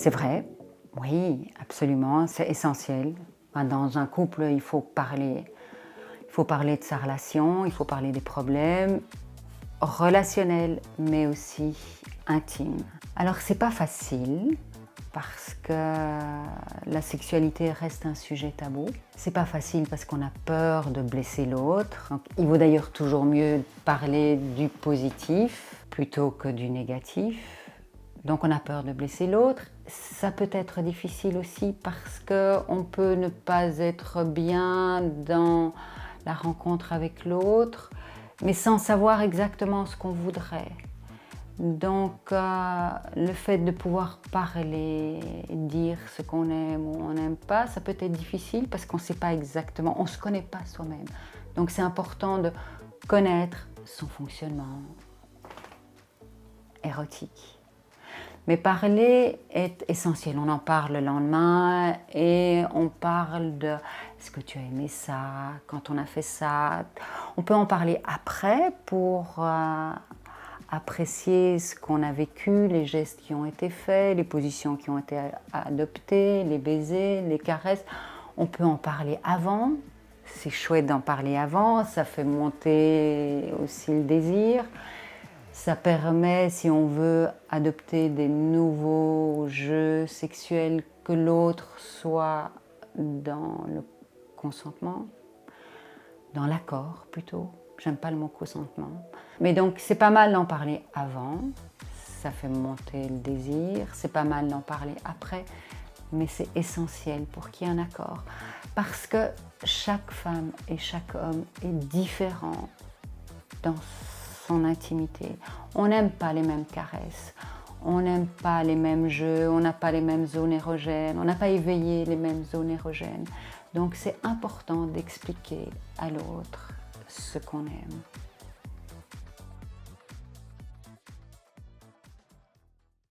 C'est vrai, oui, absolument, c'est essentiel. Dans un couple, il faut parler. Il faut parler de sa relation, il faut parler des problèmes relationnels, mais aussi intimes. Alors, c'est pas facile parce que la sexualité reste un sujet tabou. C'est pas facile parce qu'on a peur de blesser l'autre. Donc, il vaut d'ailleurs toujours mieux parler du positif plutôt que du négatif. Donc on a peur de blesser l'autre. Ça peut être difficile aussi parce qu'on peut ne pas être bien dans la rencontre avec l'autre, mais sans savoir exactement ce qu'on voudrait. Donc le fait de pouvoir parler, dire ce qu'on aime ou on n'aime pas, ça peut être difficile parce qu'on ne sait pas exactement, on ne se connaît pas soi-même. Donc c'est important de connaître son fonctionnement érotique. Mais parler est essentiel, on en parle le lendemain et on parle de est-ce que tu as aimé ça, quand on a fait ça. On peut en parler après pour apprécier ce qu'on a vécu, les gestes qui ont été faits, les positions qui ont été adoptées, les baisers, les caresses. On peut en parler avant, c'est chouette d'en parler avant, ça fait monter aussi le désir. Ça permet, si on veut adopter des nouveaux jeux sexuels, que l'autre soit dans le consentement, dans l'accord plutôt. J'aime pas le mot consentement. Mais donc c'est pas mal d'en parler avant, ça fait monter le désir, c'est pas mal d'en parler après, mais c'est essentiel pour qu'il y ait un accord. Parce que chaque femme et chaque homme est différent dans son intimité. On n'aime pas les mêmes caresses, on n'aime pas les mêmes jeux, on n'a pas les mêmes zones érogènes, on n'a pas éveillé les mêmes zones érogènes. Donc c'est important d'expliquer à l'autre ce qu'on aime.